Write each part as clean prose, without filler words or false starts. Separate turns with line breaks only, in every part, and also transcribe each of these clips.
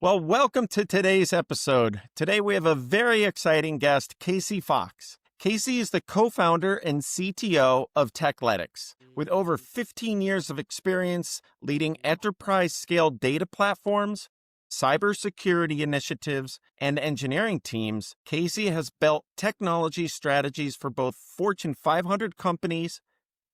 Well, welcome to today's episode. Today we have a very exciting guest, Casey Fox. Casey is the co-founder and CTO of Techletics. With over 15 years of experience leading enterprise-scale data platforms, cybersecurity initiatives, and engineering teams, Casey has built technology strategies for both Fortune 500 companies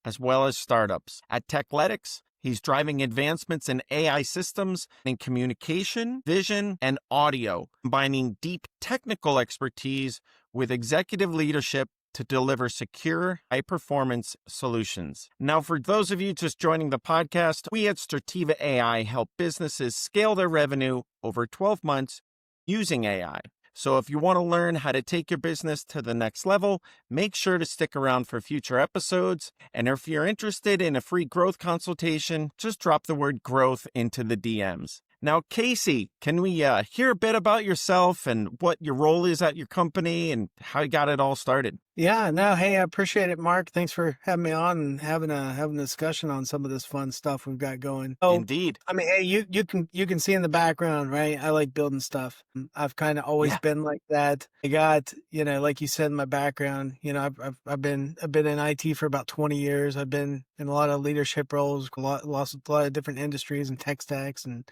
as well as startups. At Techletics, he's driving advancements in AI systems in communication, vision, and audio, combining deep technical expertise with executive leadership to deliver secure, high-performance solutions. Now, for those of you just joining the podcast, we at Strativa AI help businesses scale their revenue over 12 months using AI. So if you want to learn how to take your business to the next level, make sure to stick around for future episodes. And if you're interested in a free growth consultation, just drop the word growth into the DMs. Now, Casey, can we hear a bit about yourself and what your role is at your company and how you got it all started?
Yeah, no, hey, I appreciate it, Mark. Thanks for having me on and having a discussion on some of this fun stuff we've got going. Oh,
Indeed.
I mean, hey, you can see in the background, right? I like building stuff. I've kind of always been like that. I got, like you said in my background, I've been in IT for about 20 years. I've been in a lot of leadership roles, a lot of different industries and tech stacks and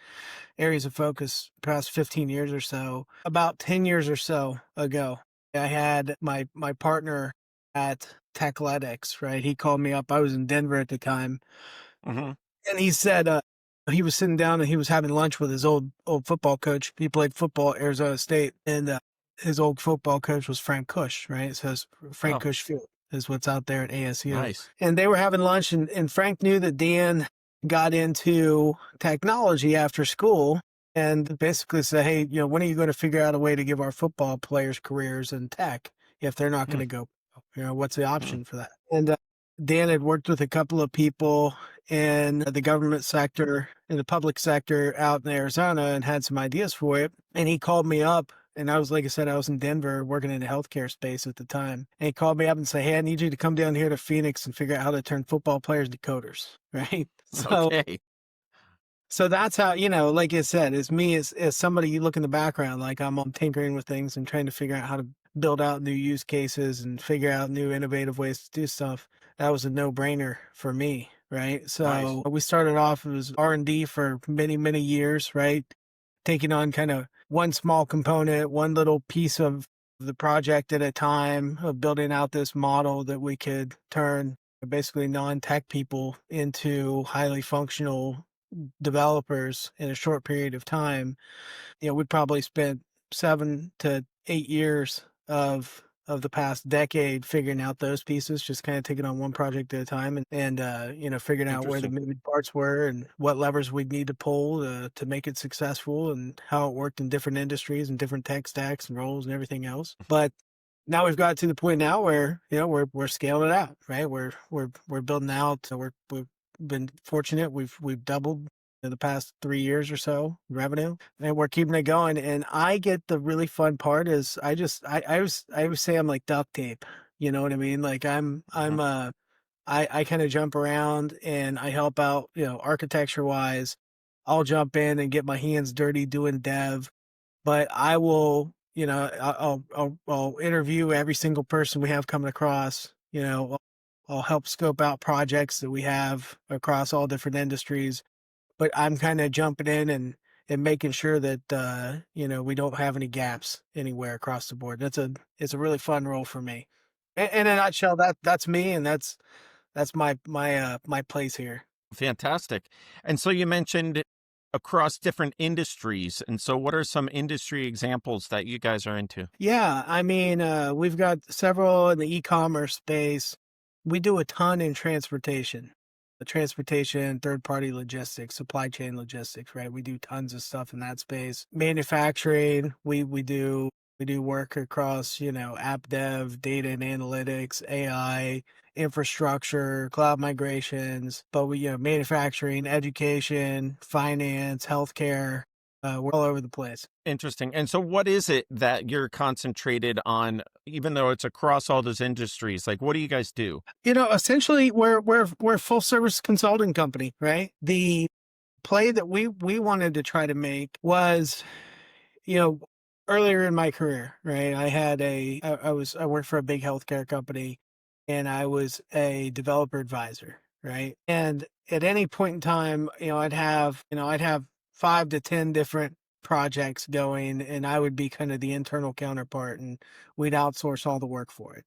areas of focus the past 15 years or so. About 10 years or so ago, I had my partner at Techletics, right? He called me up. I was in Denver at the time.
Mm-hmm.
And he said he was sitting down and he was having lunch with his old football coach. He played football at Arizona State. And his old football coach was Frank Cush, right? So it's Frank Cush Field is what's out there at ASU.
Nice.
And they were having lunch and Frank knew that Dan got into technology after school. And basically said, hey, when are you going to figure out a way to give our football players careers in tech if they're not going to go? What's the option for that? And Dan had worked with a couple of people in the government sector, in the public sector out in Arizona and had some ideas for it. And he called me up. And I was, like I said, I was in Denver working in the healthcare space at the time. And he called me up and said, hey, I need you to come down here to Phoenix and figure out how to turn football players to coders, right? So that's how, like I said, as me, as somebody, you look in the background, like I'm tinkering with things and trying to figure out how to build out new use cases and figure out new innovative ways to do stuff. That was a no-brainer for me, right? So we started off as R&D for many, many years, right? Taking on kind of one small component, one little piece of the project at a time, of building out this model that we could turn basically non-tech people into highly functional developers in a short period of time. We probably spent 7 to 8 years of the past decade figuring out those pieces, just kind of taking on one project at a time and figuring out where the moving parts were and what levers we'd need to pull to make it successful and how it worked in different industries and different tech stacks and roles and everything else. But now we've got to the point now where, we're scaling it out, right? We're building out. We've been fortunate. We've doubled in the past 3 years or so revenue, and we're keeping it going. And I get the really fun part is I always say I'm like duct tape. You know what I mean? Like I kind of jump around and I help out, architecture wise. I'll jump in and get my hands dirty doing dev, but I will, I'll interview every single person we have coming across. I'll help scope out projects that we have across all different industries, but I'm kind of jumping in and making sure that, we don't have any gaps anywhere across the board. It's a really fun role for me. In a nutshell, that's me. And that's my place here.
Fantastic. And so you mentioned across different industries. And so what are some industry examples that you guys are into?
Yeah. I mean, we've got several in the e-commerce space. We do a ton in transportation, third-party logistics, supply chain logistics, right? We do tons of stuff in that space. Manufacturing, we do work across, app dev, data and analytics, AI, infrastructure, cloud migrations, but manufacturing, education, finance, healthcare, we're all over the place.
Interesting. And so what is it that you're concentrated on, even though it's across all those industries? Like, what do you guys do?
Essentially we're a full service consulting company, right? The play that we wanted to try to make was, you know, earlier in my career, right, I worked for a big healthcare company, and I was a developer advisor, right? And at any point in time, I'd have 5 to 10 different projects going, and I would be kind of the internal counterpart, and we'd outsource all the work for it.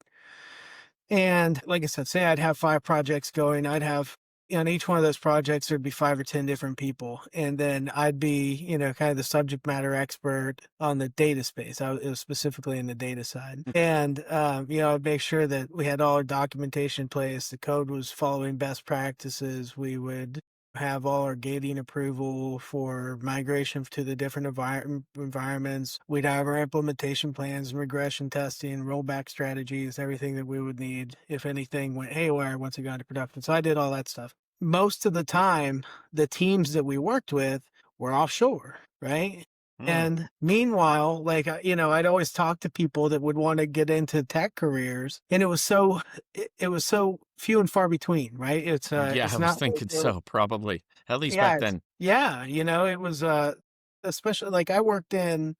And like I said, say I'd have 5 projects going, I'd have on each one of those projects, there'd be 5 or 10 different people, and then I'd be, kind of the subject matter expert on the data space. It was specifically in the data side. And, I'd make sure that we had all our documentation in place, the code was following best practices, we would have all our gating approval for migration to the different environments. We'd have our implementation plans and regression testing, rollback strategies, everything that we would need if anything went haywire once it got into production. So I did all that stuff. Most of the time, the teams that we worked with were offshore, right?
Mm,
And meanwhile, I'd always talk to people that would want to get into tech careers, and it was so few and far between, right?
yeah, I
It's
was
not like
thinking
there were,
so, probably. At least back
yeah,
then.
it was especially like I worked in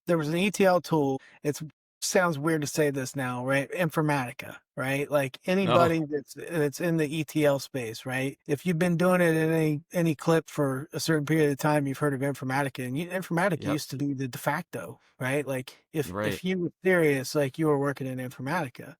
there was an ETL tool. It sounds weird to say this now, right? Informatica, right? Like
Oh,
anybody that's in the ETL space, right? If you've been doing it in any clip for a certain period of time, you've heard of Informatica, and Informatica
yep,
used to be the de facto, right? Like
you're right.
if you were serious, like you were working in Informatica.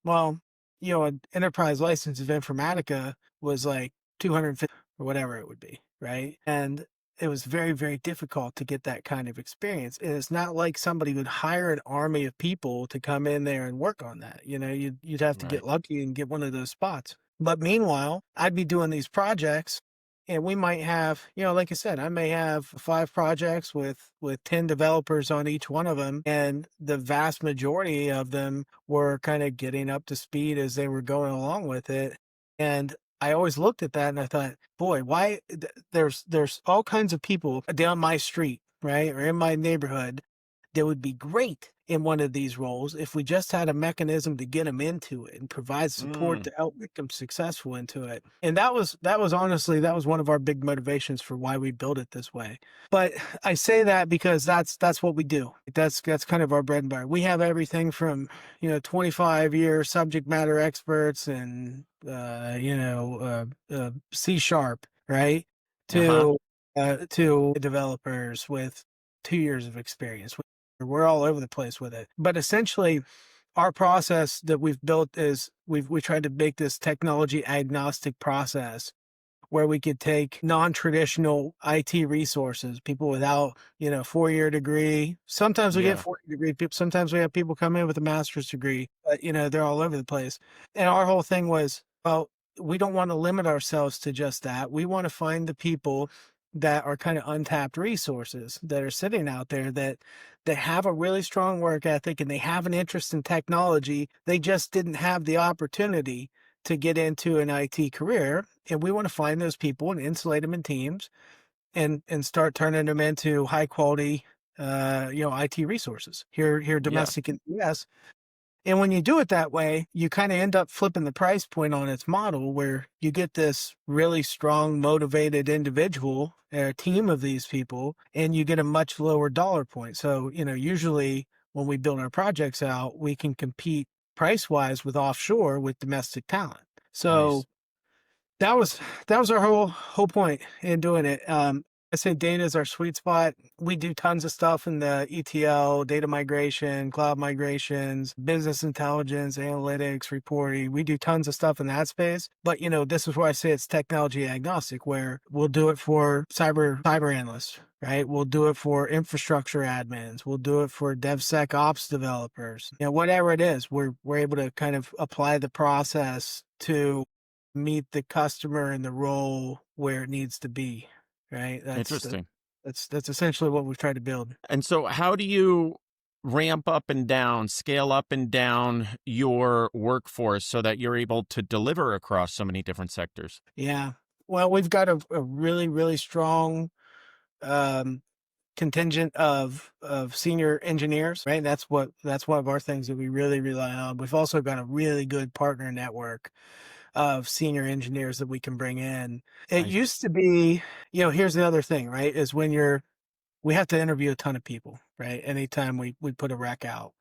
Well, an enterprise license of Informatica was like 250 or whatever it would be, right? And it was very, very difficult to get that kind of experience. And it's not like somebody would hire an army of people to come in there and work on that. You'd have to get
Right.
lucky and get one of those spots. But meanwhile, I'd be doing these projects, and we might have, like I said, I may have 5 projects with 10 developers on each one of them, and the vast majority of them were kind of getting up to speed as they were going along with it. And I always looked at that and I thought, boy, why there's all kinds of people down my street, right, or in my neighborhood that would be great in one of these roles if we just had a mechanism to get them into it and provide support
Mm,
to help make them successful into it. And that was honestly that was one of our big motivations for why we built it this way. But I say that because that's what we do. That's kind of our bread and butter. We have everything from 25-year subject matter experts and C sharp, right,
uh-huh.
to developers with 2 years of experience. We're all over the place with it. But essentially, our process that we've built is we tried to make this technology agnostic process where we could take non-traditional IT resources, people without, 4-year degree. Sometimes we get
Yeah,
4-year degree people. Sometimes we have people come in with a master's degree, but they're all over the place. And our whole thing was, well, we don't want to limit ourselves to just that. We want to find the people that are kind of untapped resources that are sitting out there that have a really strong work ethic and they have an interest in technology. They just didn't have the opportunity to get into an IT career, and we want to find those people and insulate them in teams and start turning them into high quality IT resources here
yeah,
domestic in the US. And when you do it that way, you kind of end up flipping the price point on its model where you get this really strong, motivated individual, a team of these people, and you get a much lower dollar point. So, usually when we build our projects out, we can compete price wise with offshore with domestic talent. So
nice.
that was that was our whole point in doing it. I say data is our sweet spot. We do tons of stuff in the ETL, data migration, cloud migrations, business intelligence, analytics, reporting. We do tons of stuff in that space. But this is where I say it's technology agnostic, where we'll do it for cyber analysts, right? We'll do it for infrastructure admins. We'll do it for DevSecOps developers. Whatever it is, we're able to kind of apply the process to meet the customer in the role where it needs to be, right?
Interesting.
That's essentially what we've tried to build.
And so how do you ramp up and down, scale up and down your workforce so that you're able to deliver across so many different sectors?
Yeah. Well, we've got a really, really strong um, contingent of senior engineers, right? That's one of our things that we really rely on. We've also got a really good partner network of senior engineers that we can bring in. It
I
used to be, here's the other thing, right? Is when you're we have to interview a ton of people, right? Anytime we put a rec out.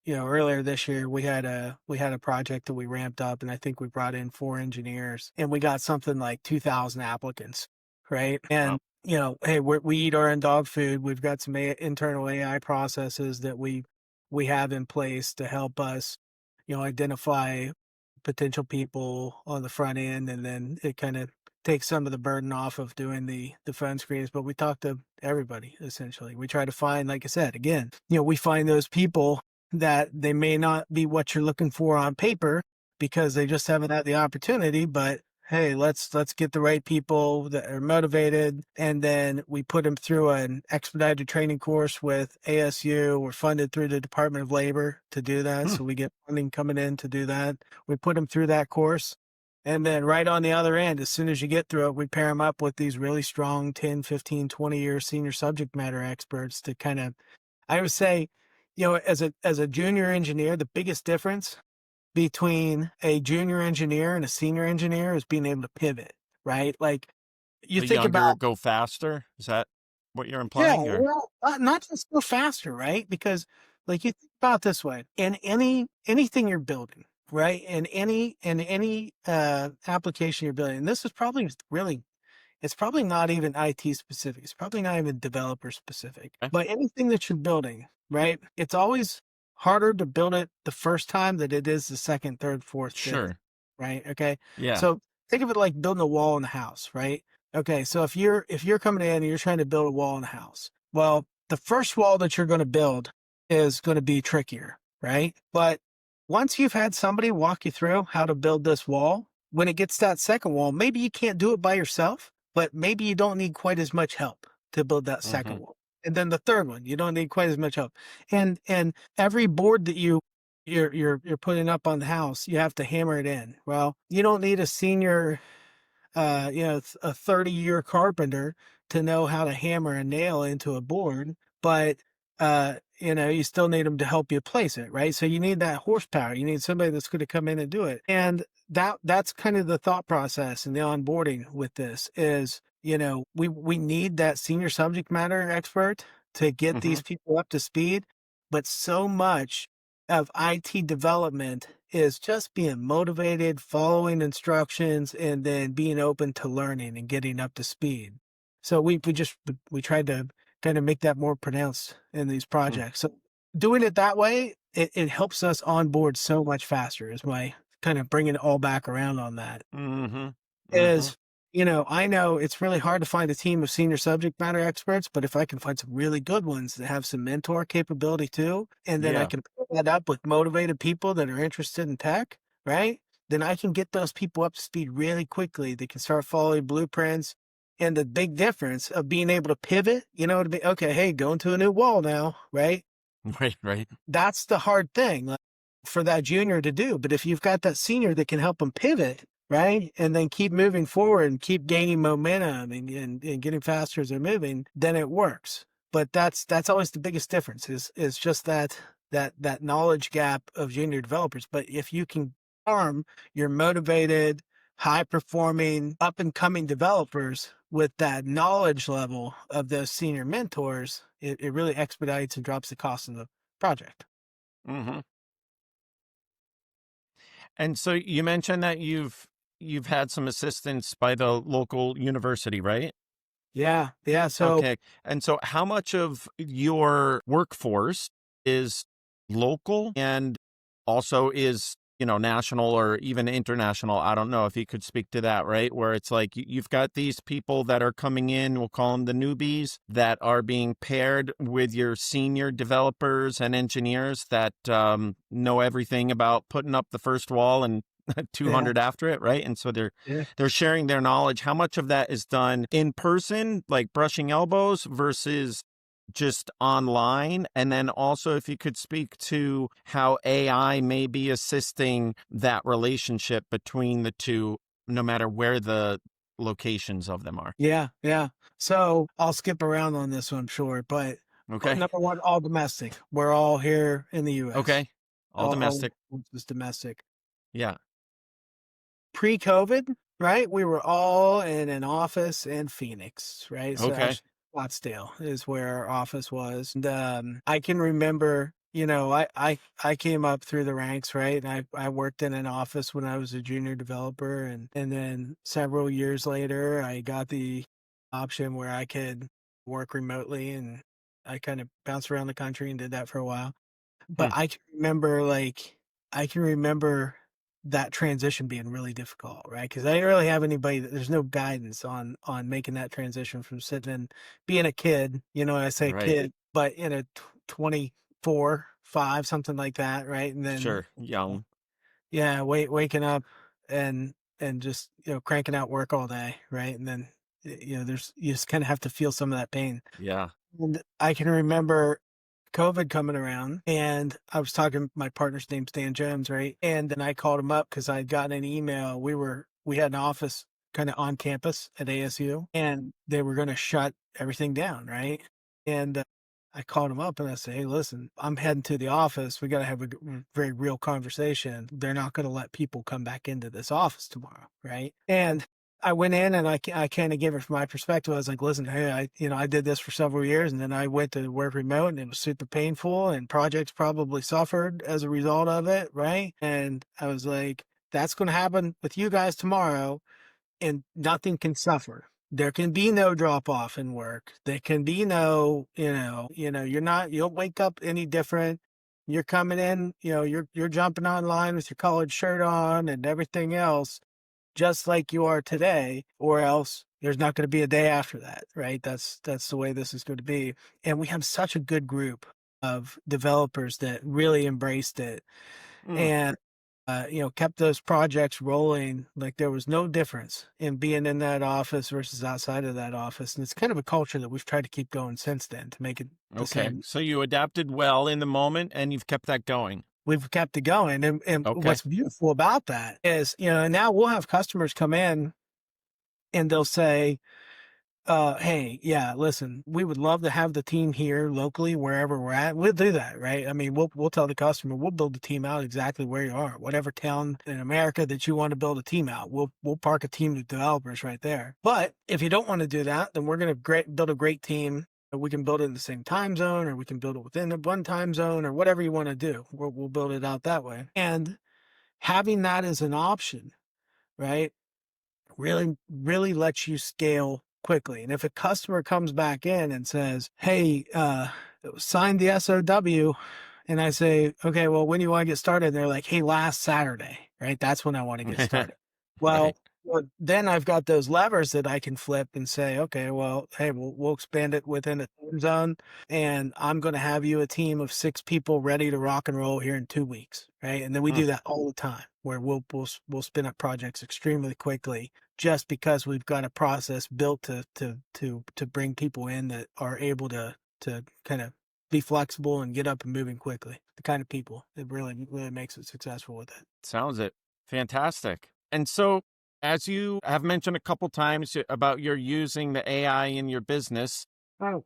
Earlier this year we had a project that we ramped up, and I think we brought in 4 engineers, and we got something like 2,000 applicants, right?
Wow.
And hey, we eat our own dog food. We've got some internal AI processes that we have in place to help us, identify potential people on the front end, and then it kind of takes some of the burden off of doing the phone screens. But we talk to everybody essentially. We try to find, like I said, again, we find those people that they may not be what you're looking for on paper because they just haven't had the opportunity, but hey, let's get the right people that are motivated, and then we put them through an expedited training course with ASU. We're funded through the Department of Labor to do that,
Hmm.
so we get funding coming in to do that. We put them through that course, and then right on the other end, as soon as you get through it, we pair them up with these really strong 10, 15, 20-year senior subject matter experts to kind of, I would say, as a junior engineer, the biggest difference between a junior engineer and a senior engineer is being able to pivot, right? Like, you
The
think
younger
about,
go faster. Is that what you're
yeah,
implying, or?
well, not just go faster, right? Because, like, you think about it this way, in anything you're building, right? In any application you're building, and this is probably really, it's probably not even IT specific. It's probably not even developer specific.
Okay.
But anything that you're building, right? It's always harder to build it the first time than it is the second, third, fourth, fifth,
Sure.
right? Okay.
Yeah.
So think of it like building a wall in the house, right? Okay. So if you're coming in and you're trying to build a wall in the house, well, the first wall that you're going to build is going to be trickier, right? But once you've had somebody walk you through how to build this wall, when it gets to that second wall, maybe you can't do it by yourself, but maybe you don't need quite as much help to build that
Hmm.
second wall. And then the third one, you don't need quite as much help. And every board that you're putting up on the house, you have to hammer it in. Well, you don't need a senior a 30-year carpenter to know how to hammer a nail into a board, but you still need them to help you place it, right? So you need that horsepower. You need somebody that's going to come in and do it. And that's kind of the thought process and the onboarding with this is, we need that senior subject matter expert to get
Hmm.
these people up to speed, but so much of IT development is just being motivated, following instructions, and then being open to learning and getting up to speed. So we tried to kind of make that more pronounced in these projects. So doing it that way, it helps us onboard so much faster. Is my kind of bringing it all back around on that
Hmm. Hmm.
is, I know it's really hard to find a team of senior subject matter experts, but if I can find some really good ones that have some mentor capability too, and then I
Yeah.
can pair that up with motivated people that are interested in tech, right? Then I can get those people up to speed really quickly. They can start following blueprints. And the big difference of being able to pivot, to be, okay, hey, going to a new wall now, right?
Right. Right.
That's the hard thing, like, for that junior to do. But if you've got that senior that can help them pivot, right, and then keep moving forward and keep gaining momentum and getting faster as they're moving, then it works. But that's always the biggest difference is just that knowledge gap of junior developers. But if you can arm your motivated, high performing, up and coming developers with that knowledge level of those senior mentors, it really expedites and drops the cost of the project.
Hmm. And so you mentioned that you've had some assistance by the local university, right?
Yeah, yeah. So
Okay. And so how much of your workforce is local and also is, national or even international? I don't know if you could speak to that, right? Where it's like you've got these people that are coming in, we'll call them the newbies, that are being paired with your senior developers and engineers that know everything about putting up the first wall and
yeah,
200 after it, right? And so they're
yeah.
they're sharing their knowledge. How much of that is done in person, like brushing elbows, versus just online? And then also, if you could speak to how AI may be assisting that relationship between the two, no matter where the locations of them are.
Yeah, yeah. So I'll skip around on this one, sure. But
Okay.
number one, all domestic. We're all here in the US.
Okay. All
All
domestic.
is domestic.
Yeah.
Pre-COVID, right? We were all in an office in Phoenix, right? So
Okay.
actually Scottsdale is where our office was. And, I can remember, I came up through the ranks, right? And I worked in an office when I was a junior developer, and then several years later, I got the option where I could work remotely, and I kind of bounced around the country and did that for a while. But
Hmm.
I can remember that transition being really difficult, right? Because I didn't really have anybody there's no guidance on making that transition from sitting and being a kid, I say
Right.
kid, but in a 24, 5, something like that, right? And then,
Sure. Young.
yeah, waking up and just, cranking out work all day, right? And then, you just kinda have to feel some of that pain.
Yeah.
And I can remember COVID coming around, and I was talking my partner's name's Dan Jones, right? And then I called him up because I'd gotten an email. We had an office kinda on campus at ASU, and they were gonna shut everything down, right? And, I called him up and I said, "Hey, listen, I'm heading to the office. We gotta have a very real conversation. They're not gonna let people come back into this office tomorrow, right?" And I went in and I kinda gave it from my perspective. I was like, "Listen, hey, I did this for several years, and then I went to work remote, and it was super painful, and projects probably suffered as a result of it, right?" And I was like, "That's gonna happen with you guys tomorrow, and nothing can suffer. There can be no drop off in work. There can be no, you don't wake up any different. You're coming in, you're jumping online with your collared shirt on and everything else, just like you are today, or else there's not going to be a day after that, right? That's the way this is going to be. And we have such a good group of developers that really embraced it
Mm.
and kept those projects rolling. Like there was no difference in being in that office versus outside of that office. And it's kind of a culture that we've tried to keep going since then to make it the
Okay.
same.
So you adapted well in the moment and you've kept that going.
We've kept it going. And
Okay.
what's beautiful about that is, now we'll have customers come in and they'll say, hey, yeah, listen, we would love to have the team here locally, wherever we're at. We'll do that, right? I mean, we'll tell the customer, we'll build the team out exactly where you are, whatever town in America that you want to build a team out. We'll park a team of developers right there. But if you don't want to do that, then we're going to build a great team. We can build it in the same time zone, or we can build it within the one time zone, or whatever you want to do. We'll build it out that way. And having that as an option, right? Really lets you scale quickly. And if a customer comes back in and says, "Hey, sign the SOW," and I say, "Okay, well, when do you want to get started?" And they're like, "Hey, last Saturday," right? That's when I want to get started.
Right.
Well, then I've got those levers that I can flip and say, "Okay, well, hey, we'll expand it within a time zone, and I'm going to have you a team of 6 people ready to rock and roll here in 2 weeks," right? And then we
Mm.
do that all the time, where we'll spin up projects extremely quickly, just because we've got a process built to bring people in that are able to kind of be flexible and get up and moving quickly. The kind of people that really makes it successful with it.
Sounds it. Fantastic. And so, as you have mentioned a couple times about your using the AI in your business,
Oh,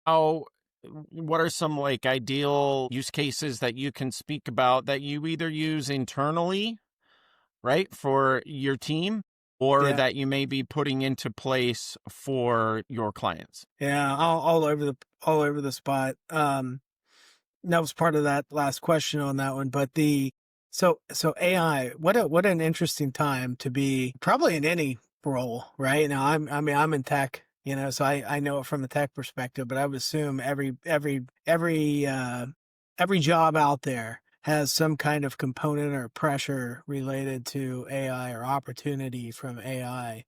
how, what are some like ideal use cases that you can speak about that you either use internally, right, for your team, or
yeah,
that you may be putting into place for your clients?
yeah, all over the spot. That was part of that last question on that one, but so AI, what an interesting time to be probably in any role, right? Now I'm in tech, so I know it from a tech perspective, but I would assume every job out there has some kind of component or pressure related to AI or opportunity from AI.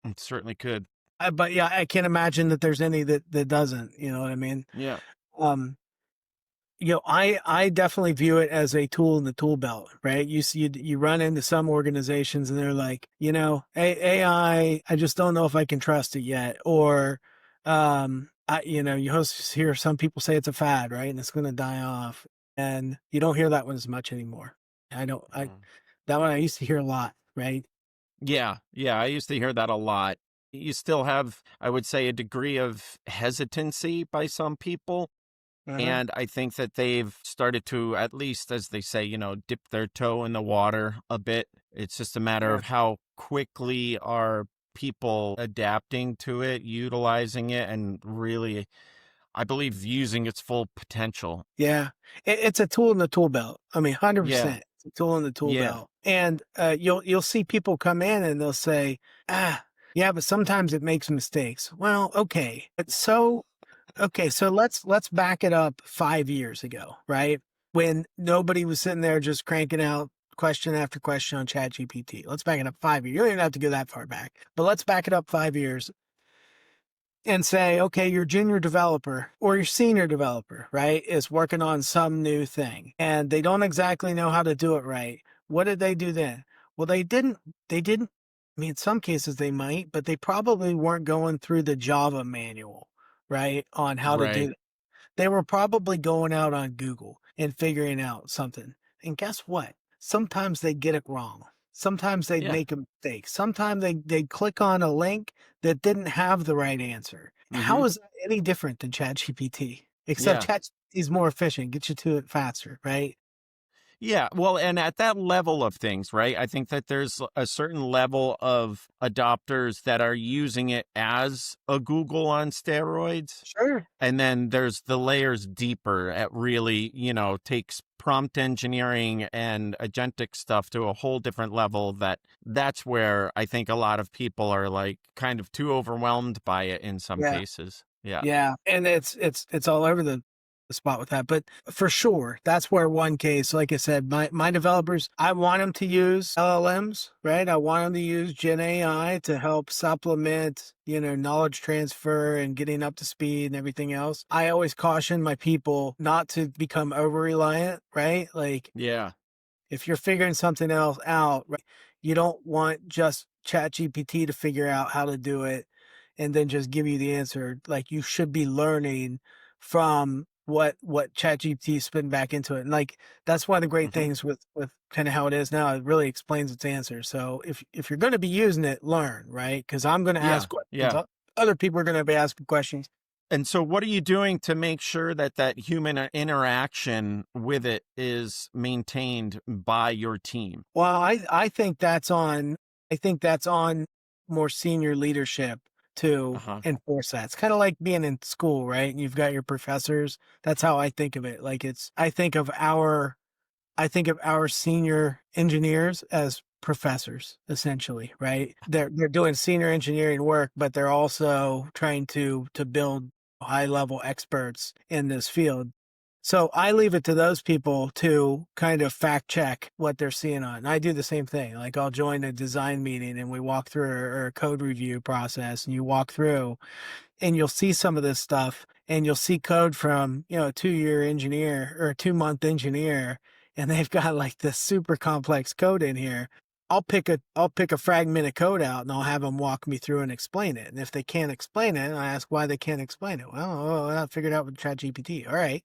It certainly could.
But yeah, I can't imagine that there's any that doesn't, you know what I mean?
Yeah.
Um, I definitely view it as a tool in the tool belt, right? You run into some organizations and they're like, AI, I just don't know if I can trust it yet. Or, you hear some people say it's a fad, right? And it's going to die off. And you don't hear that one as much anymore.
Mm.
That one I used to hear a lot, right?
Yeah. Yeah. I used to hear that a lot. You still have, I would say, a degree of hesitancy by some people.
Uh-huh.
And I think that they've started to, at least as they say, dip their toe in the water a bit. It's just a matter
Yeah.
of how quickly are people adapting to it, utilizing it, and really, I believe, using its full potential.
Yeah. It's a tool in the tool belt. I mean,
Yeah.
100%. It's a tool in the tool
Yeah.
belt. And you'll see people come in and they'll say, yeah, but sometimes it makes mistakes. Well, okay. So let's back it up 5 years ago, right? When nobody was sitting there just cranking out question after question on ChatGPT. Let's back it up 5 years. You don't even have to go that far back, but let's back it up 5 years and say, okay, your junior developer or your senior developer, right, is working on some new thing and they don't exactly know how to do it right. What did they do then? Well, they didn't, I mean, in some cases they might, but they probably weren't going through the Java manual, right, on how to do
Right.
it. They were probably going out on Google and figuring out something. And guess what? Sometimes they get it wrong. Sometimes they'd
Yeah.
make a mistake. Sometimes they'd click on a link that didn't have the right answer.
Hmm.
How is that any different than ChatGPT? Except
Yeah.
ChatGPT is more efficient, gets you to it faster, right?
Yeah, well, and at that level of things, right? I think that there's a certain level of adopters that are using it as a Google on steroids.
Sure.
And then there's the layers deeper at really, takes prompt engineering and agentic stuff to a whole different level that's where I think a lot of people are like kind of too overwhelmed by it in some
Yeah.
cases. Yeah.
Yeah, and it's all over the spot with that. But for sure, that's where one case, like I said, my developers, I want them to use LLMs, right? I want them to use Gen AI to help supplement, knowledge transfer and getting up to speed and everything else. I always caution my people not to become over reliant, right? Like
Yeah.
if you're figuring something else out, right, you don't want just ChatGPT to figure out how to do it and then just give you the answer. Like you should be learning from what ChatGPT spitting back into it. And like that's one of the great
Hmm.
things with kind of how it is now. It really explains its answer. So if you're going to be using it, learn, right? Because I'm going to
Yeah.
ask questions.
Yeah.
Other people are going to be asking questions.
And so, what are you doing to make sure that that human interaction with it is maintained by your team?
Well, I think that's on more senior leadership
Uh
to
huh.
enforce that. It's kind of like being in school, right? You've got your professors. That's how I think of it. Like I think of our senior engineers as professors, essentially, right? They're doing senior engineering work, but they're also trying to build high level experts in this field. So I leave it to those people to kind of fact check what they're seeing on. I do the same thing. Like I'll join a design meeting and we walk through or a code review process and you walk through and you'll see some of this stuff and you'll see code from, a 2-year engineer or a 2-month engineer and they've got like this super complex code in here. I'll pick a fragment of code out and I'll have them walk me through and explain it. And if they can't explain it, I ask why they can't explain it. Well, I figured out with ChatGPT. All right.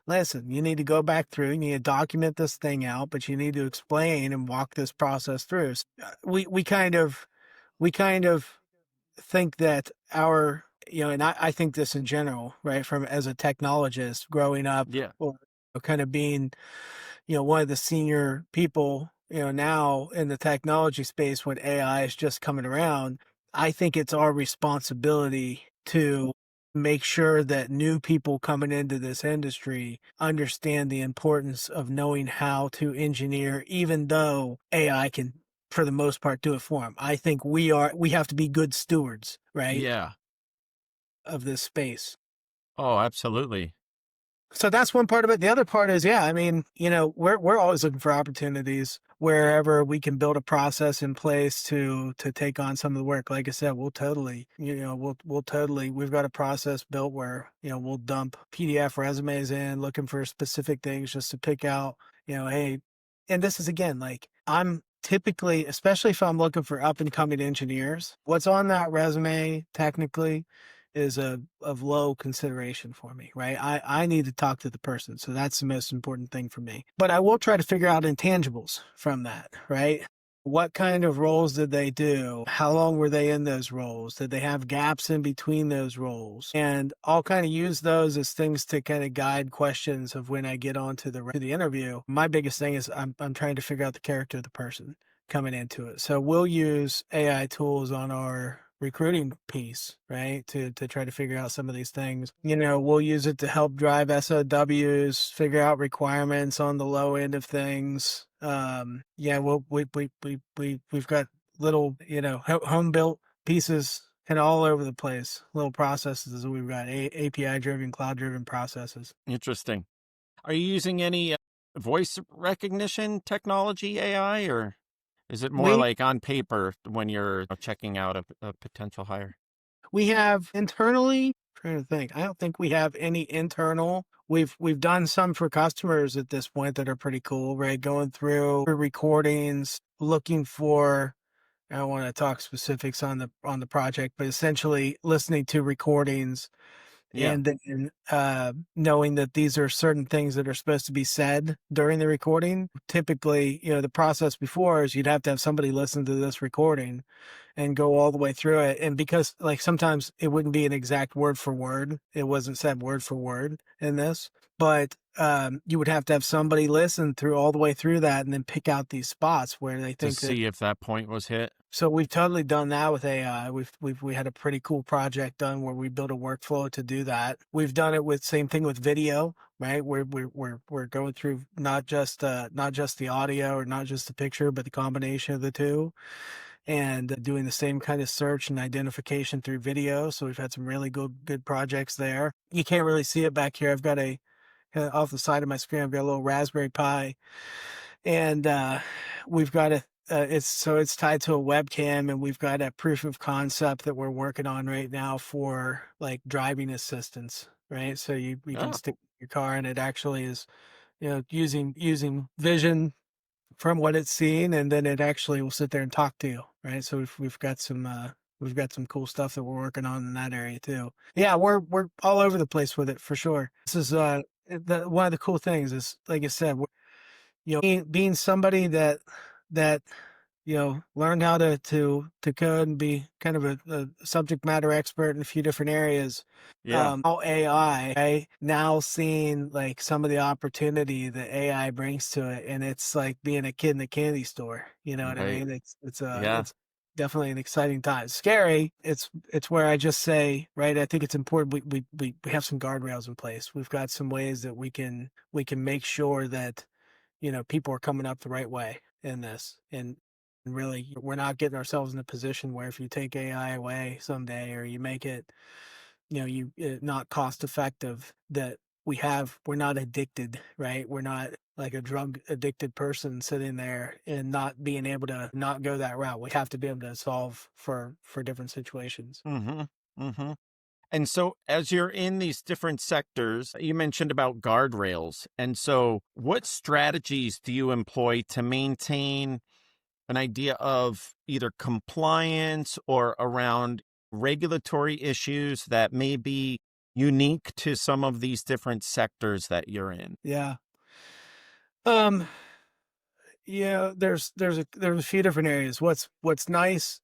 Listen, you need to go back through, you need to document this thing out, but you need to explain and walk this process through. We kind of think that and I think this in general, right? From as a technologist growing up
Yeah.
or kind of being, one of the senior people, now in the technology space when AI is just coming around, I think it's our responsibility to make sure that new people coming into this industry understand the importance of knowing how to engineer, even though AI can, for the most part, do it for them. I think we have to be good stewards, right,
Yeah.
of this space.
Oh, absolutely.
So that's one part of it. The other part is, yeah, I mean, we're always looking for opportunities wherever we can build a process in place to take on some of the work. Like I said, we've got a process built where, we'll dump PDF resumes in looking for specific things just to pick out, hey, and this is again, like I'm typically, especially if I'm looking for up and coming engineers, what's on that resume technically is of low consideration for me, right? I need to talk to the person. So that's the most important thing for me. But I will try to figure out intangibles from that, right? What kind of roles did they do? How long were they in those roles? Did they have gaps in between those roles? And I'll kind of use those as things to kind of guide questions of when I get on to the interview. My biggest thing is I'm trying to figure out the character of the person coming into it. So we'll use AI tools on our recruiting piece, right? To try to figure out some of these things. We'll use it to help drive SOWs, figure out requirements on the low end of things. Yeah, we've got little, home built pieces kind of all over the place, little processes that we've got, API driven, cloud driven processes.
Interesting. Are you using any voice recognition technology AI, or is it more
We
like on paper when you're checking out a potential hire?
We have internally, trying to think. I don't think we have any internal. We've done some for customers at this point that are pretty cool, right? Going through recordings, looking for, I don't want to talk specifics on the project, but essentially listening to recordings
Yeah,
and then knowing that these are certain things that are supposed to be said during the recording. Typically, the process before is you'd have to have somebody listen to this recording and go all the way through it. And because like sometimes it wouldn't be an exact word for word, it wasn't said word for word in this, but you would have to have somebody listen through all the way through that and then pick out these spots where they
to
think that.
see if that point was hit.
So we've totally done that with AI. We had a pretty cool project done where we built a workflow to do that. We've done it with same thing with video, right? We're going through not just the audio or not just the picture, but the combination of the two, and doing the same kind of search and identification through video. So we've had some really good projects there. You can't really see it back here. I've got off the side of my screen, I've got a little Raspberry Pi, and we've got it's tied to a webcam, and we've got a proof of concept that we're working on right now for like driving assistance, right? So you can
Oh,
stick your car, and it actually is, using vision from what it's seen, and then it actually will sit there and talk to you, right? So we've got some cool stuff that we're working on in that area too. Yeah, we're all over the place with it for sure. This is one of the cool things is, like I said, being somebody that learned how to code and be kind of a subject matter expert in a few different areas.
yeah,
How AI now seeing like some of the opportunity that AI brings to it, and it's like being a kid in a candy store. You know what I
right.
mean?
Yeah.
It's definitely an exciting time. Scary. It's where I just say, right. I think it's important we have some guardrails in place. We've got some ways that we can make sure that people are coming up the right way in this. And really, we're not getting ourselves in a position where if you take AI away someday or you make it, not cost effective, that we're not addicted, right? We're not like a drug addicted person sitting there and not being able to not go that route. We have to be able to solve for different situations.
Mm-hmm. Mm-hmm. And so, as you're in these different sectors, you mentioned about guardrails. And so, what strategies do you employ to maintain an idea of either compliance or around regulatory issues that may be unique to some of these different sectors that you're in?
Yeah. Um, yeah, there's a few different areas. What's nice,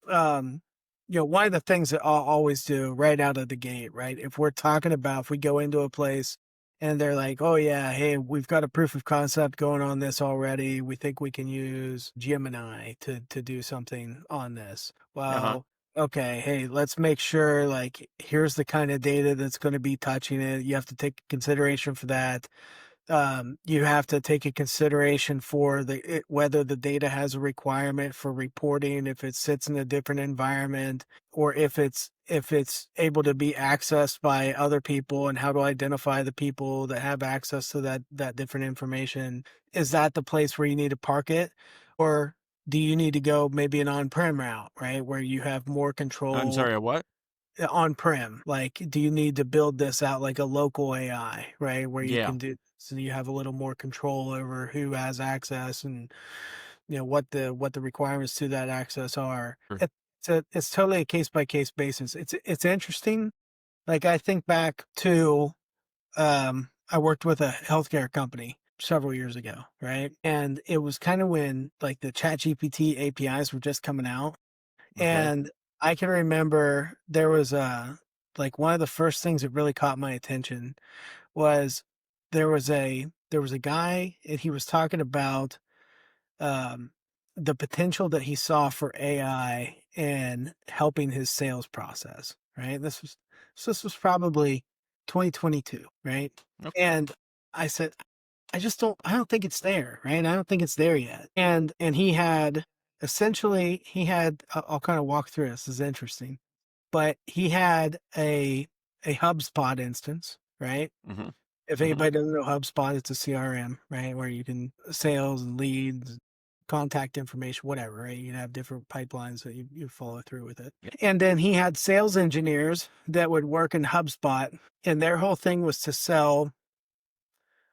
um, one of the things that I'll always do right out of the gate, right? If we go into a place and they're like, oh yeah, hey, we've got a proof of concept going on this already. We think we can use Gemini to do something on this.
Uh huh.
Well, okay, hey, let's make sure like here's the kind of data that's going to be touching it. You have to take consideration for that. You have to take a consideration for whether the data has a requirement for reporting, if it sits in a different environment, or if it's able to be accessed by other people, and how to identify the people that have access to that different information. Is that the place where you need to park it, or do you need to go maybe an on-prem route, right, where you have more
I'm
control
sorry, what?
on-prem? Like, do you need to build this out like a local AI, right? Where you
Yeah.
can do, so you have a little more control over who has access, and what the requirements to that access are.
Sure.
It's totally a case by case basis. It's interesting. Like I think back to I worked with a healthcare company several years ago, right? And it was kind of when like the Chat GPT APIs were just coming out,
Okay.
and I can remember there was like one of the first things that really caught my attention was there was a guy, and he was talking about um the potential that he saw for AI and helping his sales process, right? This was probably 2022, right?
Okay.
And I said, I don't think it's there, right? I don't think it's there yet. And he had essentially he had I'll kind of walk through this. This is interesting. But he had a HubSpot instance, right?
Hmm.
If
Hmm.
anybody doesn't know HubSpot, it's a CRM, right? Where you can sales and leads, contact information, whatever, right? You can have different pipelines that you follow through with it.
Yeah.
And then he had sales engineers that would work in HubSpot, and their whole thing was to sell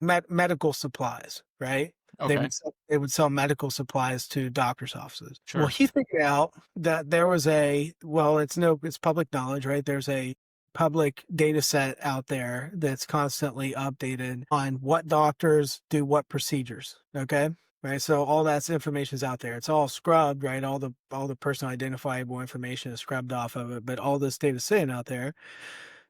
medical supplies, right?
Okay.
They would sell medical supplies to doctors' offices. Well,
Sure.
he figured out that there was it's public knowledge, right? There's a public data set out there that's constantly updated on what doctors do what procedures. Okay. Right. So all that's information is out there. It's all scrubbed, right? All the personal identifiable information is scrubbed off of it, but all this data sitting out there,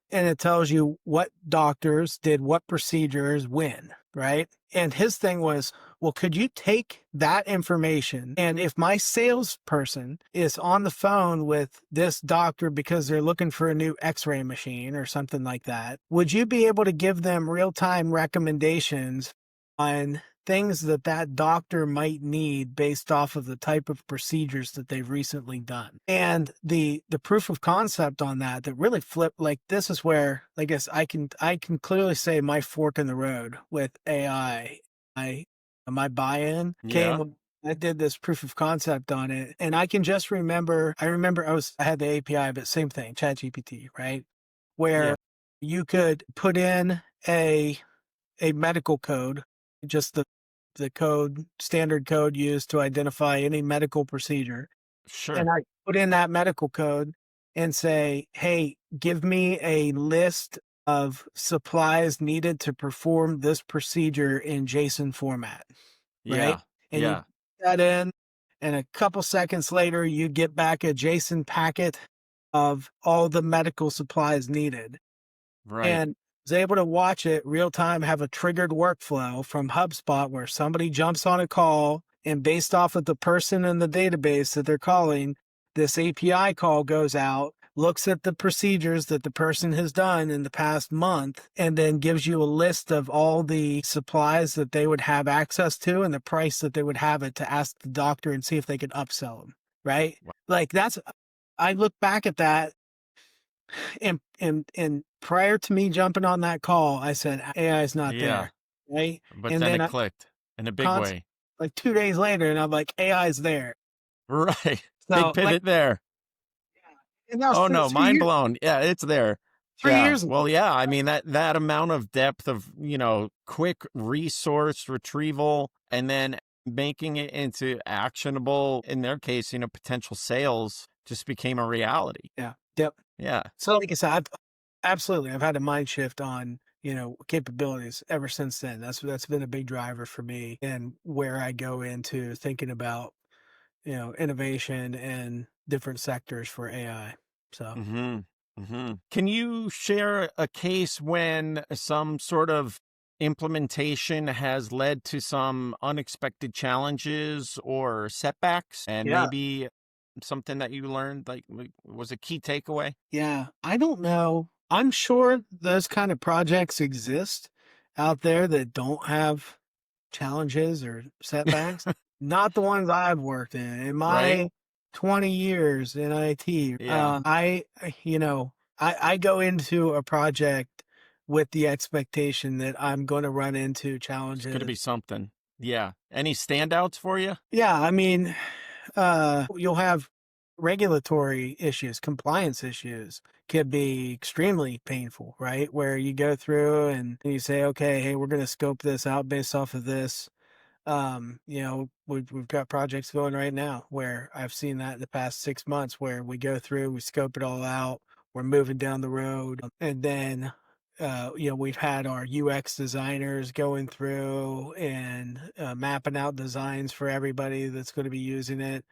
and it tells you what doctors did what procedures when, right? And his thing was, well, could you take that information, and if my salesperson is on the phone with this doctor because they're looking for a new x-ray machine or something like that, would you be able to give them real-time recommendations on things that that doctor might need based off of the type of procedures that they've recently done? And the proof of concept on that really flipped, like, this is where I guess I can clearly say my fork in the road with AI. I My buy-in came
Yeah.
when I did this proof of concept on it, and I can just remember I had the API, but same thing, ChatGPT, right?
Yeah.
Where you could put in a medical code, just the code, standard code used to identify any medical procedure. And
Sure.
I put in that medical code and say, hey, give me a list of supplies needed to perform this procedure in JSON format, right?
Yeah.
And you
Yeah.
put that in, and a couple seconds later, you get back a JSON packet of all the medical supplies needed,
Right.
and was able to watch it real time, have a triggered workflow from HubSpot where somebody jumps on a call, and based off of the person in the database that they're calling, this API call goes out, looks at the procedures that the person has done in the past month, and then gives you a list of all the supplies that they would have access to and the price that they would have it, to ask the doctor and see if they could upsell them. Right.
Wow.
Like, I look back at that, and prior to me jumping on that call, I said, AI is not
Yeah.
there, right?
But
And
then
then
it clicked in a big
const
way.
like 2 days later, and I'm like, AI is there.
Right. Big
So, like,
pivot there.
and that was
Oh
three
no,
three
mind
years
blown. Yeah, it's there.
3
Yeah.
years ago.
Well, yeah, I mean that amount of depth of, quick resource retrieval and then making it into actionable, in their case, potential sales just became a reality.
Yeah. Yep.
Yeah.
So, like I said, I've had a mind shift on, capabilities ever since then. That's been a big driver for me, and where I go into thinking about, innovation in different sectors for AI. So,
Hmm. Hmm. Can you share a case when some sort of implementation has led to some unexpected challenges or setbacks, and
yeah.
maybe something that you learned was a key takeaway?
Yeah, I don't know. I'm sure those kind of projects exist out there that don't have challenges or setbacks. Not the ones I've worked in
Right?
my 20 years in IT.
Yeah.
I go into a project with the expectation that I'm going to run into
It's going to
challenges.
be something. Yeah. Any standouts for you?
Yeah, I mean, you'll have regulatory issues, compliance issues could be extremely painful, right? Where you go through and you say, okay, hey, we're going to scope this out based off of this. We've got projects going right now where I've seen that in the past 6 months, where we go through, we scope it all out, we're moving down the road, and then we've had our UX designers going through and mapping out designs for everybody that's going to be using it.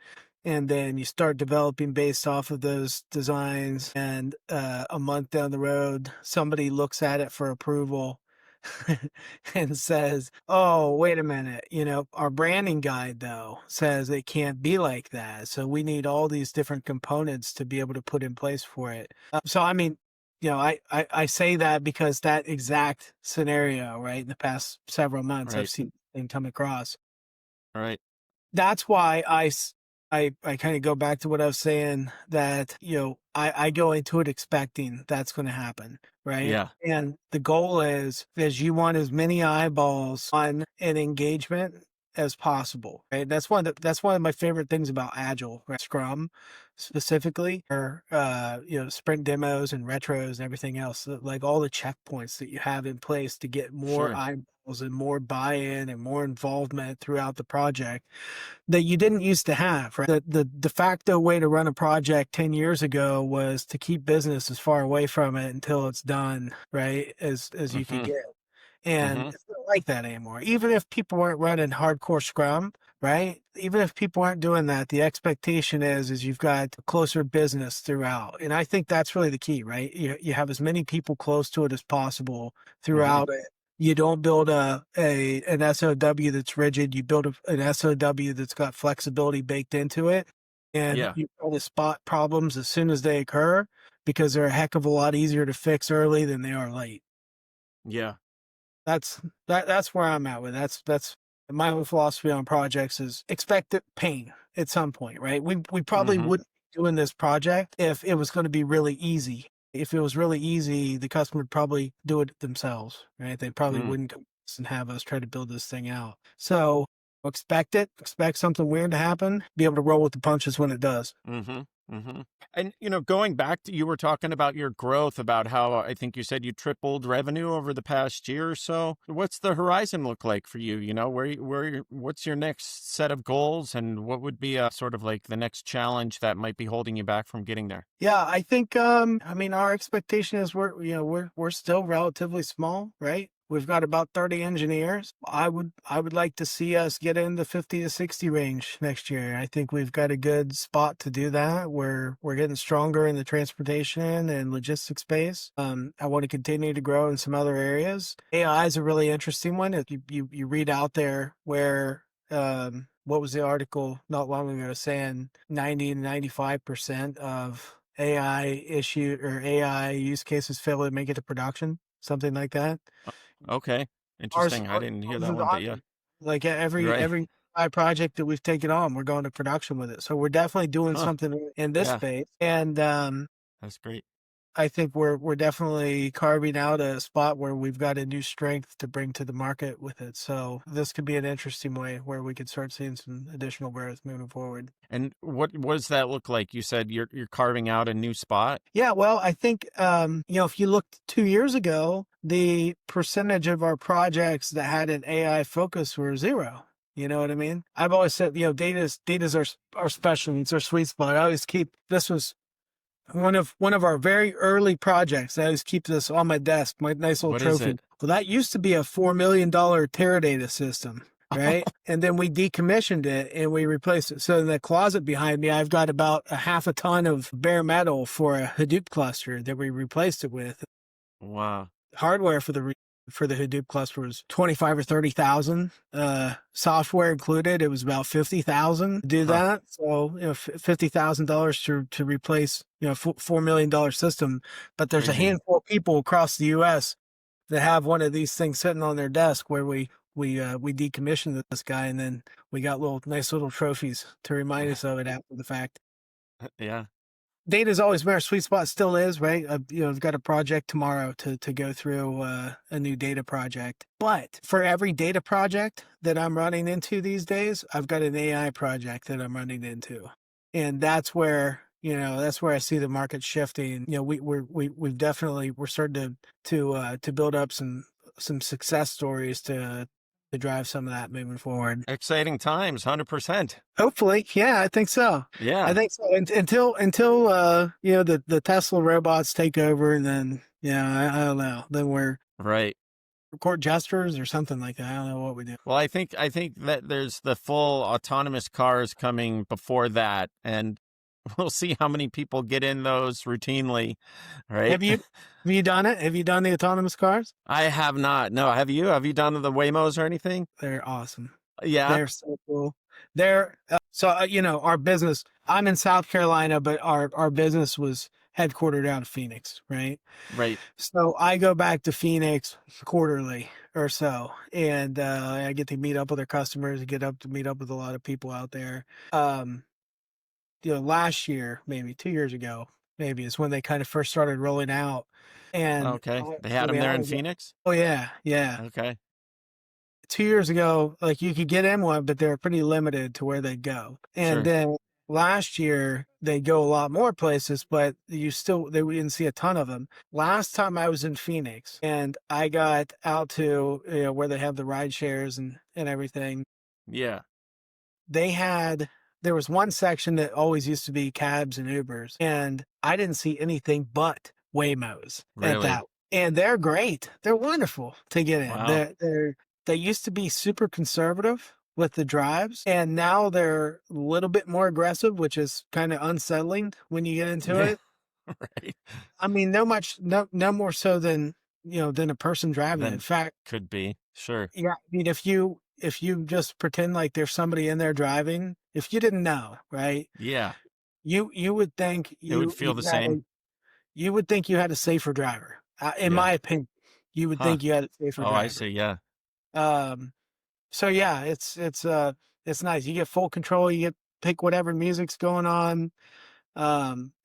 And then you start developing based off of those designs. And a month down the road, somebody looks at it for approval, and says, "Oh, wait a minute, our branding guide though says it can't be like that. So we need all these different components to be able to put in place for it." So I mean, I say that because that exact scenario, right, in the past several months, I've
Right.
seen and come across.
Right.
That's why I kind of go back to what I was saying that, I go into it expecting that's going to happen, right?
Yeah.
And the goal is you want as many eyeballs on an engagement as possible, right? That's one of my favorite things about Agile, right? Scrum specifically, or sprint demos and retros and everything else, like all the checkpoints that you have in place to get more
Sure.
eyeballs and more buy-in and more involvement throughout the project that you didn't used to have, right? The de facto way to run a project 10 years ago was to keep business as far away from it until it's done, right? As you could
Mm-hmm.
get. And
Mm-hmm.
it's not like that anymore. Even if people weren't running hardcore scrum, right? Even if people aren't doing that, the expectation is you've got closer business throughout. And I think that's really the key, right? You have as many people close to it as possible
Mm-hmm.
throughout it. You don't build an SOW that's rigid. You build an SOW that's got flexibility baked into it. And
Yeah.
you try to spot problems as soon as they occur because they're a heck of a lot easier to fix early than they are late.
Yeah.
That's where I'm at with that's my whole philosophy on projects is expect it pain at some point, right? We probably
Mm-hmm.
wouldn't be doing this project if it was going to be really easy. If it was really easy, the customer would probably do it themselves, right? They probably
Mm.
wouldn't come to us and have us try to build this thing out. So expect it, expect something weird to happen, be able to roll with the punches when it does.
Mm-hmm. Mm-hmm. And going back to, you were talking about your growth, about how I think you said you tripled revenue over the past year or so. What's the horizon look like for you? What's your next set of goals, and what would be sort of like the next challenge that might be holding you back from getting there?
Yeah, I think I mean our expectation is we're still relatively small, right? We've got about 30 engineers. I would like to see us get in the 50 to 60 range next year. I think we've got a good spot to do that. We're getting stronger in the transportation and logistics space. I want to continue to grow in some other areas. AI is a really interesting one. If you read out there where what was the article not long ago saying 90 to 95% of AI use cases fail to make it to production, something like that.
Uh, Okay.
Ours,
Interesting. I
ours
didn't hear
is
that one,
on
but yeah.
it. Like every
Right.
every AI project that we've taken on, we're going to production with it. So we're definitely doing
Huh.
something in this
Yeah.
space. And
That's great.
I think we're definitely carving out a spot where we've got a new strength to bring to the market with it. So this could be an interesting way where we could start seeing some additional growth moving forward.
And what does that look like? You said you're carving out a new spot.
Yeah, well, I think if you looked 2 years ago, the percentage of our projects that had an AI focus were zero. You know what I mean? I've always said, data's our specialty, it's our sweet spot. I always keep this was one of our very early projects. I always keep this on my desk, my nice little
What is
trophy.
it?
Well, that used to be a $4 million Teradata system, right? And then we decommissioned it and we replaced it. So in the closet behind me, I've got about a half a ton of bare metal for a Hadoop cluster that we replaced it with.
Wow.
Hardware for the Hadoop cluster was 25 or 30,000. Software included, it was about 50,000 to do
Huh.
that. So $50,000 to replace $4 million system. But there's a
Crazy.
handful of people across the U.S. that have one of these things sitting on their desk where we decommissioned this guy, and then we got nice little trophies to remind us of it after the fact.
Yeah.
Data's always been our sweet spot, still is, right? I've got a project tomorrow to go through a new data project. But for every data project that I'm running into these days, I've got an AI project that I'm running into, and that's where I see the market shifting. We've definitely we're starting to build up some success stories to drive some of that moving forward.
Exciting times. 100%.
Hopefully, yeah, I think so. I
Yeah.
think so. Until the Tesla robots take over, and then I don't know. Then
Right.
we're court jesters or something like that. I don't know what we do.
Well, I think that there's the full autonomous cars coming before that, and We'll see how many people get in those routinely, right?
Have you done it? Have you done the autonomous cars?
I have not. No, have you? Have you done the Waymos or anything?
They're awesome.
Yeah,
They're so cool. Our business, I'm in South Carolina, but our business was headquartered out of Phoenix, right?
right.
So I go back to Phoenix quarterly or so, and I get to meet up with our customers, meet up with a lot of people out there. Um, last year, maybe 2 years ago, maybe is when they kind of first started rolling out. And
Okay. They had
I
them
mean,
there
I
in
was like,
Phoenix?
oh yeah, yeah.
Okay.
2 years ago, like you could get in one, but they were pretty limited to where they'd go. And
Sure.
then last year they go a lot more places, but we didn't see a ton of them. Last time I was in Phoenix and I got out to where they have the ride shares and everything,
Yeah.
they had there was one section that always used to be cabs and Ubers, and I didn't see anything but Waymos at
Really?
that. And they're great. They're wonderful to get in.
Wow.
They used to be super conservative with the drives, and now they're a little bit more aggressive, which is kind of unsettling when you get into
Yeah.
it.
Right.
I mean, no more so than a person driving it. In
Then
fact,
could be. Sure.
yeah, I mean, if you just pretend like there's somebody in there driving, if you didn't know, right?
Yeah.
You would think
It would feel the same.
you would think you had a safer driver. In
Yeah.
my opinion, you would
Huh.
think you had a safer
Oh, I
driver.
see. Yeah.
Um, so yeah, it's nice. You get full control. You get pick whatever music's going on.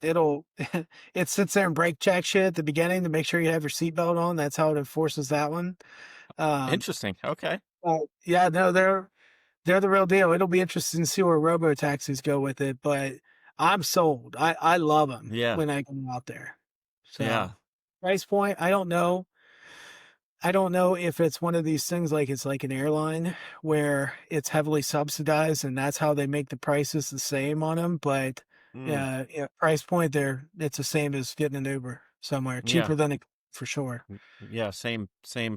It'll it sits there and brake checks you at the beginning to make sure you have your seatbelt on. That's how it enforces that one. Um,
Interesting. Okay.
yeah, no, they're the real deal. It'll be interesting to see where robo taxis go with it, but I'm sold. I love them
Yeah.
when I go out there.
Yeah.
So price point, I don't know. I don't know if it's one of these things like it's like an airline where it's heavily subsidized and that's how they make the prices the same on them. But
Mm.
yeah, price point there, it's the same as getting an Uber somewhere,
Yeah.
cheaper than it for sure.
Yeah. Same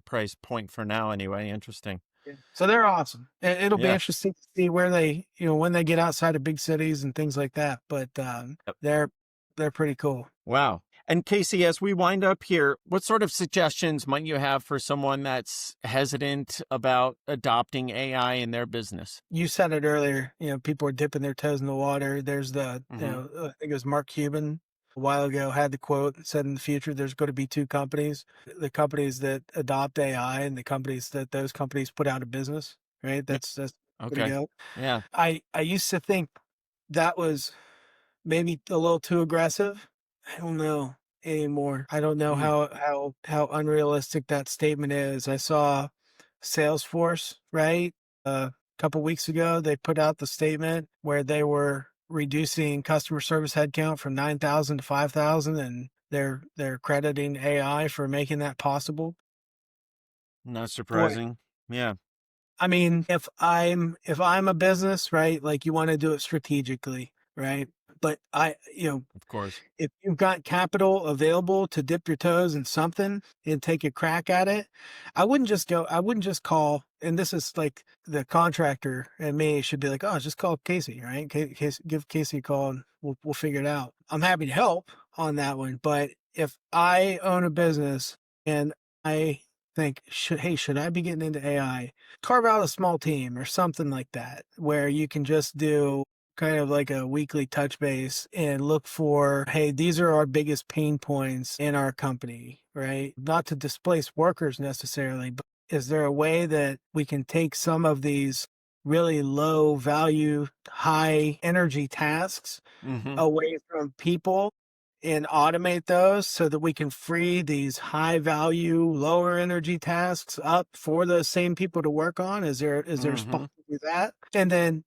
price point for now anyway. Interesting.
Yeah. So they're awesome. It'll be
Yeah.
interesting to see where when they get outside of big cities and things like that. But
Yep.
they're pretty cool.
Wow. And Casey, as we wind up here, what sort of suggestions might you have for someone that's hesitant about adopting AI in their business?
You said it earlier. People are dipping their toes in the water. There's
Mm-hmm.
I think it was Mark Cuban a while ago had the quote that said in the future there's going to be two companies: the companies that adopt AI and the companies that those companies put out of business. Right? That's going to
Okay.
go.
Yeah.
I used to think that was maybe a little too aggressive. I don't know anymore. I don't know
Mm.
how unrealistic that statement is. I saw Salesforce, right? A couple weeks ago, they put out the statement where they were reducing customer service headcount from 9,000 to 5,000, and they're crediting AI for making that possible.
Not
Boy,
surprising. Yeah.
I mean, if I'm a business, right? Like you want to do it strategically, right? But
Of course.
if you've got capital available to dip your toes in something and take a crack at it, I wouldn't just call, and this is like the contractor and me should be like, oh, just call Casey, right? Give Casey a call and we'll figure it out. I'm happy to help on that one. But if I own a business and I think, should I be getting into AI? Carve out a small team or something like that where you can just do kind of like a weekly touch base and look for, hey, these are our biggest pain points in our company, right? Not to displace workers necessarily, but is there a way that we can take some of these really low value, high energy tasks
Mm-hmm.
away from people and automate those so that we can free these high value, lower energy tasks up for those same people to work on? Is there a spot
Mm-hmm.
to do that? And then,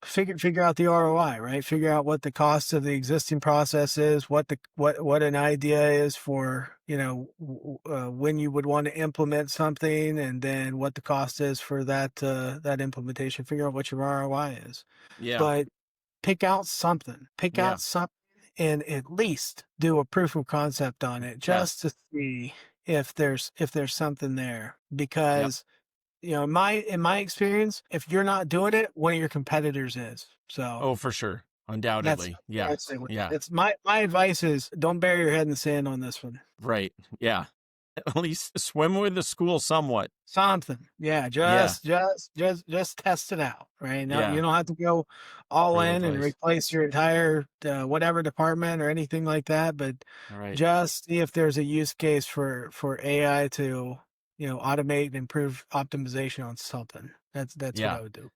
figure out the ROI, right? Figure out what the cost of the existing process is, what an idea is for, when you would want to implement something, and then what the cost is for that implementation. Figure out what your ROI is.
Yeah.
But pick
Yeah.
out something and at least do a proof of concept on it just
Test.
to see if there's something there.
Yep.
Because, in my experience, if you're not doing it, one of your competitors is. So
Oh, for sure.
That's
Undoubtedly.
what
Yeah.
I'd say with it.
Yeah.
It's my advice is don't bury your head in the sand on this one.
Right. Yeah. At least swim with the school somewhat.
Something. Yeah,
Yeah.
just test it out, right? No, you
Yeah.
don't have to go all
Great
in and
advice.
replace your entire whatever department or anything like that, but
All right.
just see if there's a use case for AI to, automate and improve optimization on something. That's what
Yeah.
I would do.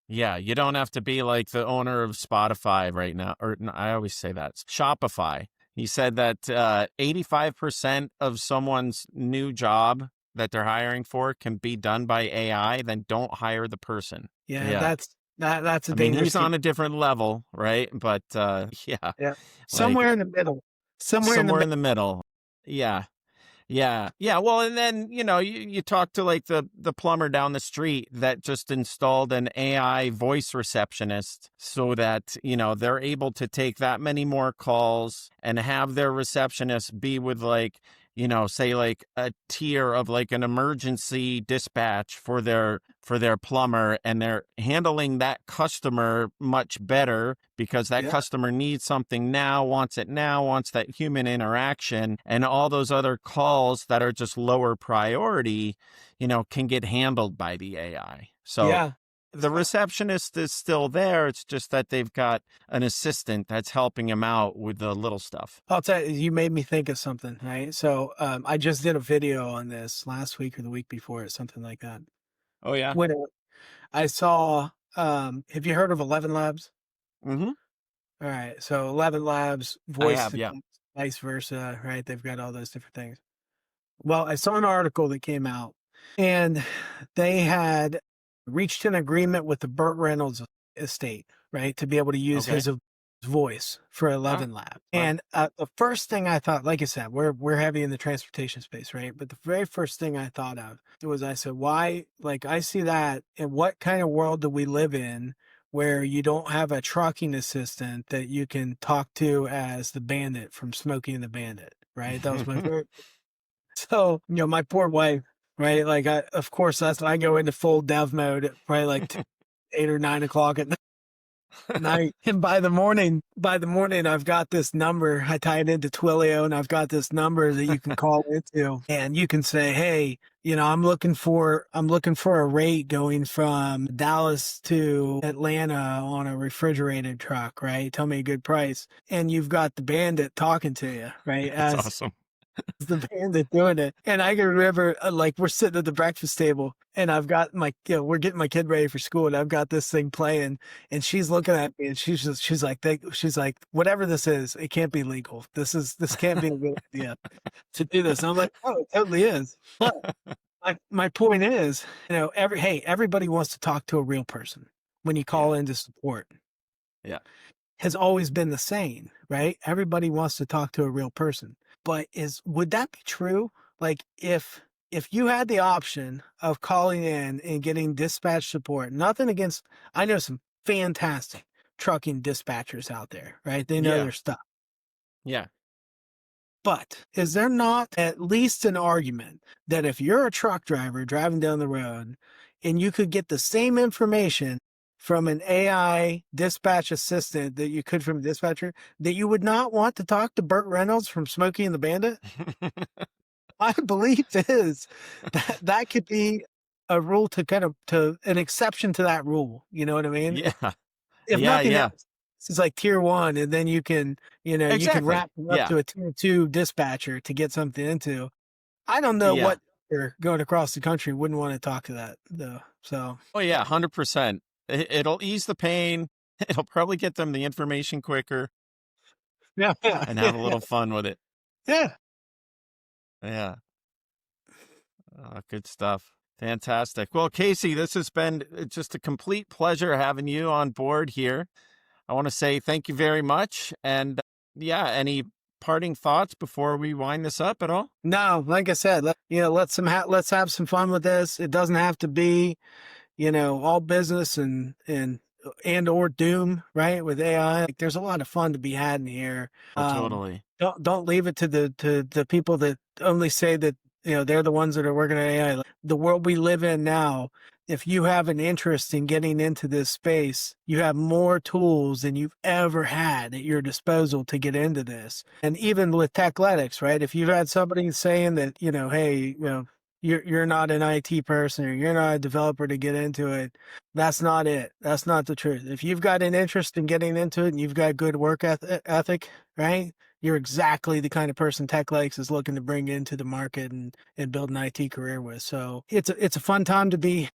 Yeah, you don't have to be like the owner of Spotify right now, or no, I always say that Shopify. He said that 85% of someone's new job that they're hiring for can be done by AI. Then don't hire the person.
Yeah,
Yeah,
that's a
I mean
dangerous
he's
game.
on a different level, right? But yeah,
Yeah.
like
Somewhere in the middle. Somewhere in the
somewhere
middle.
in the middle. Yeah. Yeah. Yeah. Well, and then, you talk to like the plumber down the street that just installed an AI voice receptionist so that, they're able to take that many more calls and have their receptionist be with like, say like a tier of like an emergency dispatch for their plumber, and they're handling that customer much better because that
Yeah.
customer needs something now, wants that human interaction, and all those other calls that are just lower priority, can get handled by the AI. So
Yeah.
the receptionist is still there. It's just that they've got an assistant that's helping him out with the little stuff.
I'll tell you, you made me think of something, right? So I just did a video on this last week or the week before, or something like that.
Oh yeah.
When I saw, have you heard of 11 Labs?
Mm-hmm.
All right. So 11 Labs,
I
voice
have.
to
Yeah.
text, vice versa, right? They've got all those different things. Well, I saw an article that came out and they had reached an agreement with the Burt Reynolds estate, right? To be able to use
Okay.
his voice for
Ah,
11 Lab.
smart.
And the first thing I thought, like I said, we're heavy in the transportation space, right? But the very first thing I thought of was I said, why, like I see that, and what kind of world do we live in where you don't have a trucking assistant that you can talk to as the bandit from Smokey and the Bandit, right? That was my very so, my poor wife, right? Like of course I go into full dev mode at probably like 8 or 9 o'clock at night. And by the morning, I've got this number. I tie it into Twilio, and I've got this number that you can call into, and you can say, "Hey, I'm looking for a rate going from Dallas to Atlanta on a refrigerated truck, right? Tell me a good price." And you've got the bandit talking to you, right?
That's
As
awesome.
the bandit doing it. And I can remember, like, we're sitting at the breakfast table, and I've got we're getting my kid ready for school, and I've got this thing playing, and she's looking at me, and she's like, whatever this is, it can't be legal. This can't be a good idea to do this. And I'm like, oh, it totally is. But my point is, everybody wants to talk to a real person when you
Yeah.
call into support.
Yeah.
Has always been the same, right? Everybody wants to talk to a real person. But would that be true? Like if you had the option of calling in and getting dispatch support, nothing against, I know some fantastic trucking dispatchers out there, right? They know
Yeah.
their stuff.
Yeah.
But is there not at least an argument that if you're a truck driver driving down the road and you could get the same information from an AI dispatch assistant that you could from a dispatcher, that you would not want to talk to Burt Reynolds from Smokey and the Bandit? My belief is that could be a rule to an exception to that rule. You know what I mean?
Yeah.
If
Yeah.
nothing
Yeah.
else, this is like tier one, and then you can
Exactly.
wrap them up
Yeah.
to a tier two dispatcher to get something into. I don't know
Yeah.
what you're going across the country wouldn't want to talk to that though. So
Oh yeah. 100%. It'll ease the pain. It'll probably get them the information quicker
yeah,
and
yeah,
have a little fun with it.
yeah.
Yeah. Good stuff. Fantastic. Well, Casey, this has been just a complete pleasure having you on board here. I want to say thank you very much. And yeah, any parting thoughts before we wind this up at all?
No, like I said, let's have some fun with this. It doesn't have to be, all business and or doom, right? With AI, like, there's a lot of fun to be had in here.
Oh, totally.
Don't leave it to the people that only say that they're the ones that are working on AI. The world we live in now, if you have an interest in getting into this space, you have more tools than you've ever had at your disposal to get into this. And even with Techletics, right? If you've had somebody saying that, hey, you're not an IT person or you're not a developer to get into it, that's not it. That's not the truth. If you've got an interest in getting into it and you've got good work ethic, right? You're exactly the kind of person Techletics is looking to bring into the market and build an IT career with. So it's a fun time to be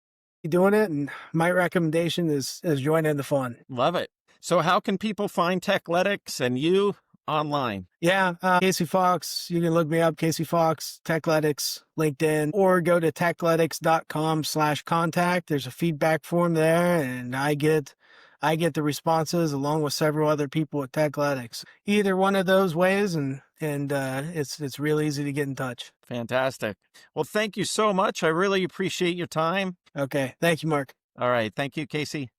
doing it. And my recommendation is join in the fun.
Love it. So how can people find Techletics and you online?
Yeah, Casey Fox. You can look me up, Casey Fox, Techletics, LinkedIn, or go to techletics.com/contact. There's a feedback form there, and I get the responses along with several other people at Techletics. Either one of those ways, and it's real easy to get in touch.
Fantastic. Well, thank you so much. I really appreciate your time.
Okay, thank you, Mark.
All right. Thank you, Casey.